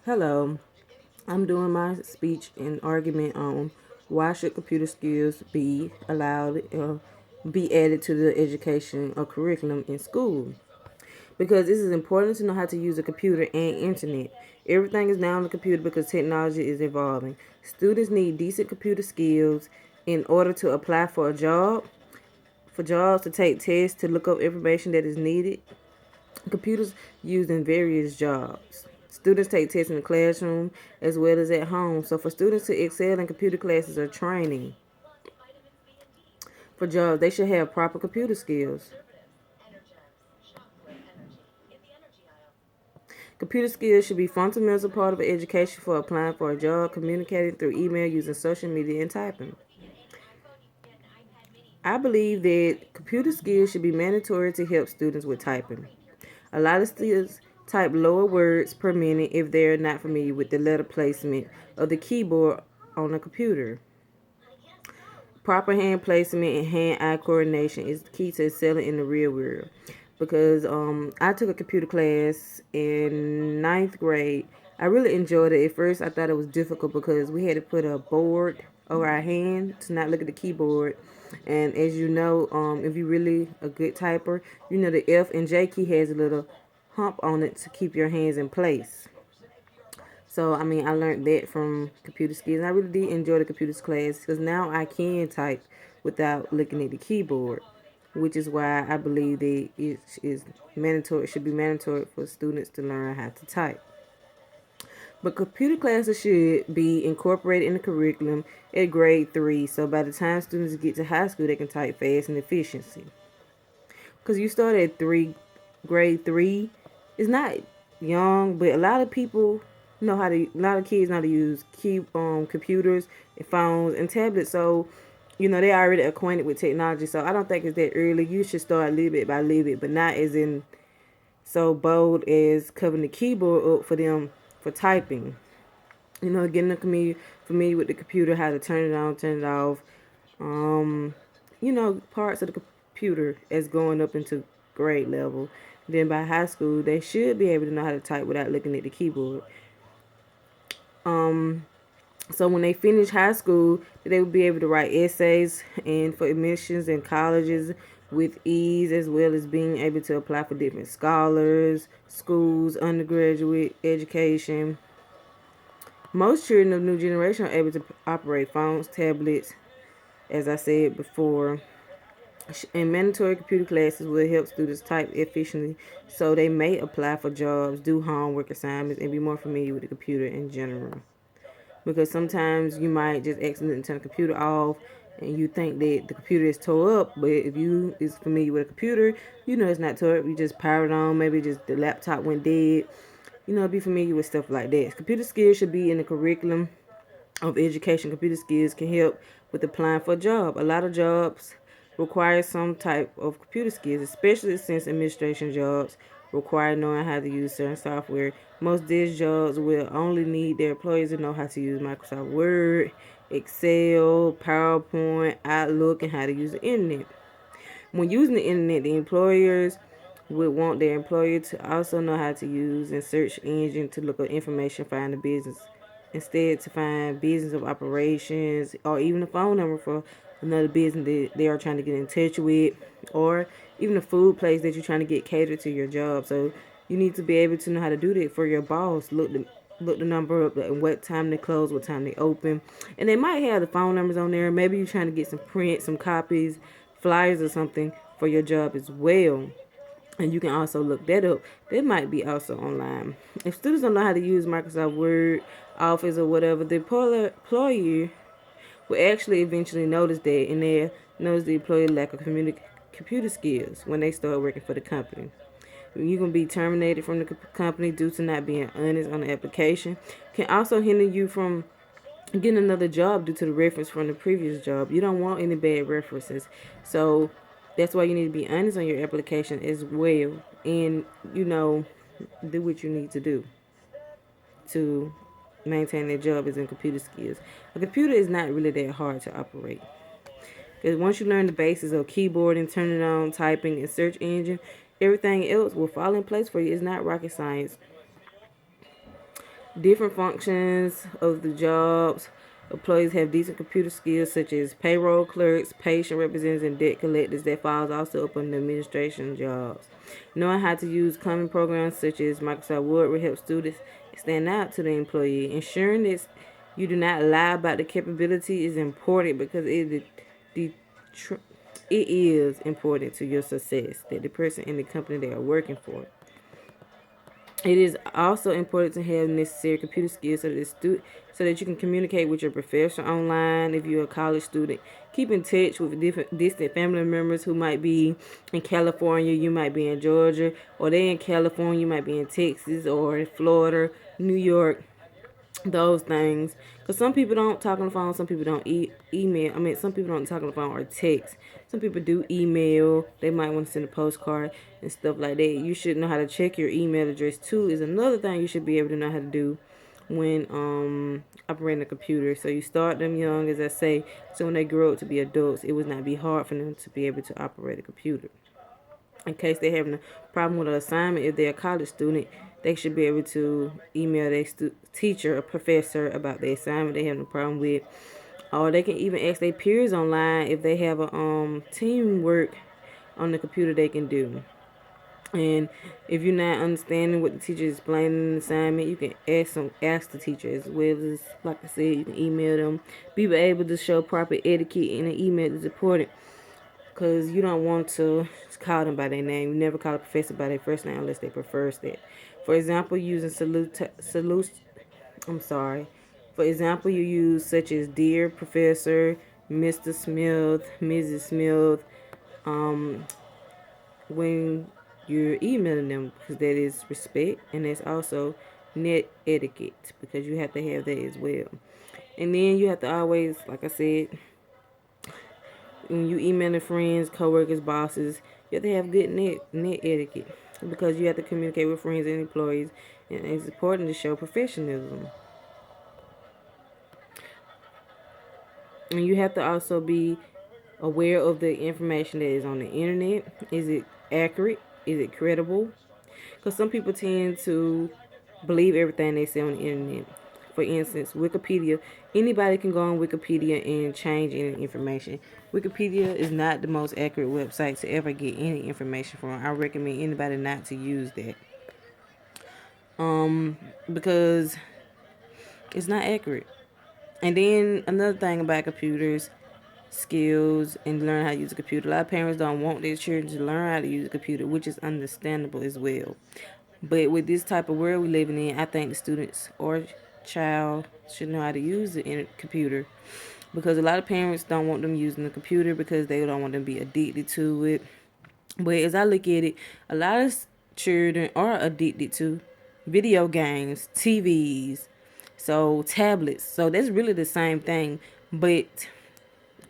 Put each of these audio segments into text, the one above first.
Hello, I'm doing my speech and argument on why should computer skills be allowed be added to the education or curriculum in school. Because this is important to know how to use a computer and internet. Everything is now on the computer because technology is evolving. Students need decent computer skills in order to apply for a job, for jobs, to take tests, to look up information that is needed. Computers used in various jobs. Students take tests in the classroom as well as at home. So for students to excel in computer classes or training for jobs, they should have proper computer skills. Computer skills should be fundamental part of education for applying for a job, communicating through email, using social media, and typing. I believe that computer skills should be mandatory to help students with typing. A lot of students type lower words per minute if they're not familiar with the letter placement of the keyboard on a computer. Proper hand placement and hand-eye coordination is key to excelling in the real world. Because I took a computer class in ninth grade. I really enjoyed it. At first, I thought it was difficult because we had to put a board over our hand to not look at the keyboard. And as you know, if you're really a good typer, you know the F and J key has a little hump on it to keep your hands in place. So, I mean, I learned that from computer skills. And I really did enjoy the computers class because now I can type without looking at the keyboard, which is why I believe that it is mandatory. It should be mandatory for students to learn how to type. But computer classes should be incorporated in the curriculum at grade 3. So by the time students get to high school, they can type fast and efficiency. Because you start at grade 3, it's not young, but a lot of people know how to. A lot of kids know how to use computers and phones and tablets. So they're already acquainted with technology. So I don't think it's that early. You should start little bit by little bit, but not as in so bold as covering the keyboard up for them for typing. Getting them familiar with the computer, how to turn it on, turn it off. Um, parts of the computer as going up into grade level. Then by high school, they should be able to know how to type without looking at the keyboard. So when they finish high school, they will be able to write essays and for admissions in colleges with ease, as well as being able to apply for different scholars, schools, undergraduate education. Most children of the new generation are able to operate phones, tablets, as I said before. And mandatory computer classes will help students type efficiently so they may apply for jobs, do homework assignments, and be more familiar with the computer in general. Because sometimes you might just accidentally turn the computer off and you think that the computer is tore up, but if you is familiar with a computer, you know it's not tore up. You just power it on, maybe just the laptop went dead. Be familiar with stuff like that. Computer skills should be in the curriculum of education. Computer skills can help with applying for a job. A lot of jobs require some type of computer skills, especially since administration jobs require knowing how to use certain software. Most desk jobs will only need their employees to know how to use Microsoft Word, Excel, PowerPoint, Outlook, and how to use the internet. When using the internet, the employers would want their employer to also know how to use a search engine to look up information, find the business. Instead, to find business of operations or even a phone number for another business that they are trying to get in touch with, or even a food place that you're trying to get catered to your job. So you need to be able to know how to do that for your boss. Look the number up and what time they close, what time they open, and they might have the phone numbers on there. Maybe you're trying to get some copies, flyers or something for your job as well. And you can also look that up. That might be also online. If students don't know how to use Microsoft Word, Office, or whatever, the employer will actually eventually notice that, and they notice the employee lack of computer skills when they start working for the company. You can be terminated from the company due to not being honest on the application. Can also hinder you from getting another job due to the reference from the previous job. You don't want any bad references. So that's why you need to be honest on your application as well. And, do what you need to do to maintain that job is in computer skills. A computer is not really that hard to operate. Because once you learn the basics of keyboard and turning on, typing, and search engine, everything else will fall in place for you. It's not rocket science. Different functions of the jobs. Employees have decent computer skills such as payroll clerks, patient representatives, and debt collectors. That falls also upon the administration jobs. Knowing how to use common programs such as Microsoft Word will help students stand out to the employee. Ensuring that you do not lie about the capability is important because it is important to your success that the person in the company they are working for. It is also important to have necessary computer skills so that you can communicate with your professor online. If you're a college student, keep in touch with different distant family members who might be in California, you might be in Georgia, or they in California, you might be in Texas or Florida, New York, those things. Because some people don't talk on the phone, some people don't email. I mean, some people don't talk on the phone or text. Some people do email. They might want to send a postcard and stuff like that. You should know how to check your email address too. Is another thing you should be able to know how to do when operating a computer. So you start them young, as I say, so when they grow up to be adults, it would not be hard for them to be able to operate a computer. In case they're having a problem with an assignment, if they're a college student, they should be able to email their teacher or professor about the assignment they have a problem with. Or they can even ask their peers online if they have a teamwork on the computer they can do. And if you're not understanding what the teacher is explaining in the assignment, you can ask the teacher as well as, like I said, you can email them. Be able to show proper etiquette in an email is important because you don't want to call them by their name. You never call a professor by their first name unless they prefer that. For example, using I'm sorry. For example, you use such as Dear Professor, Mr. Smith, Mrs. Smith, um, when you're emailing them because that is respect and that's also net etiquette because you have to have that as well. And then you have to always, like I said, when you emailing friends, coworkers, bosses, you have to have good net etiquette because you have to communicate with friends and employees, and it's important to show professionalism. And you have to also be aware of the information that is on the internet. Is it accurate? Is it credible? Because some people tend to believe everything they say on the internet. For instance, Wikipedia. Anybody can go on Wikipedia and change any information. Wikipedia is not the most accurate website to ever get any information from. I recommend anybody not to use that. Because it's not accurate. And then another thing about computers, skills, and learn how to use a computer. A lot of parents don't want their children to learn how to use a computer, which is understandable as well. But with this type of world we living in, I think the students or child should know how to use the computer because a lot of parents don't want them using the computer because they don't want them to be addicted to it. But as I look at it, a lot of children are addicted to video games, TVs, so tablets. So that's really the same thing, but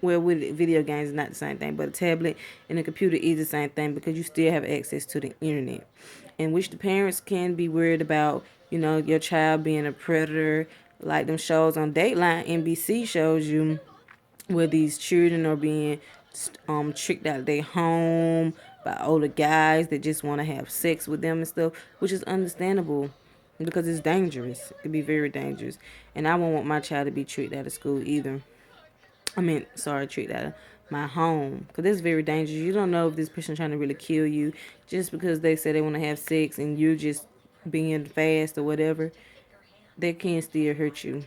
well, with video games is not the same thing, but a tablet and a computer is the same thing because you still have access to the internet, in which the parents can be worried about, your child being a predator, like them shows on Dateline. NBC shows you where these children are being tricked out of their home by older guys that just want to have sex with them and stuff, which is understandable because it's dangerous. It can be very dangerous, and I won't want my child to be tricked out of school either. Tricked out of my home because it's very dangerous. You don't know if this person trying to really kill you just because they say they want to have sex and you're just being fast or whatever. They can still hurt you.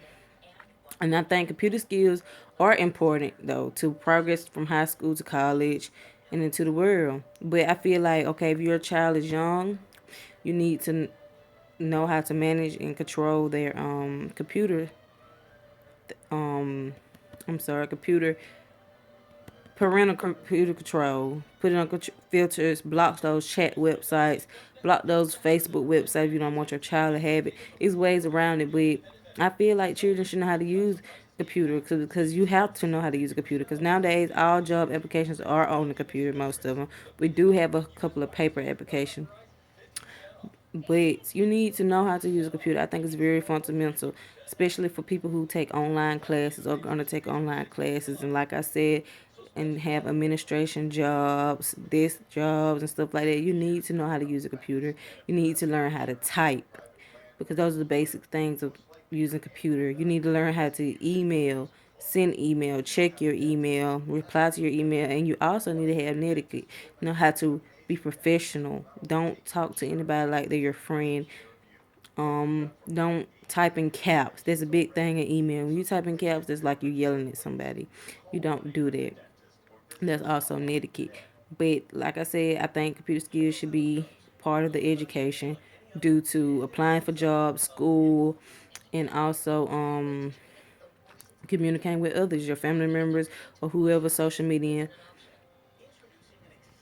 And I think computer skills are important though to progress from high school to college and into the world. But I feel like okay, if your child is young, you need to know how to manage and control their computer computer parental computer control. Put it on filters, block those chat websites, block those Facebook websites if you don't want your child to have it. It's ways around it, but I feel like children should know how to use computer because you have to know how to use a computer because nowadays all job applications are on the computer, most of them. We do have a couple of paper applications, but you need to know how to use a computer. I think it's very fundamental, especially for people who take online classes or are going to take online classes. And like I said, and have administration jobs, desk jobs, and stuff like that. You need to know how to use a computer. You need to learn how to type. because those are the basic things of using computer. You need to learn how to email, send email, check your email, reply to your email, and you also need to have etiquette. Know how to be professional. Don't talk to anybody like they're your friend. Don't type in caps. There's a big thing in email. When you type in caps, it's like you're yelling at somebody. You don't do that. That's also etiquette. But like I said, I think computer skills should be part of the education due to applying for jobs, school, and also communicating with others, your family members or whoever social media.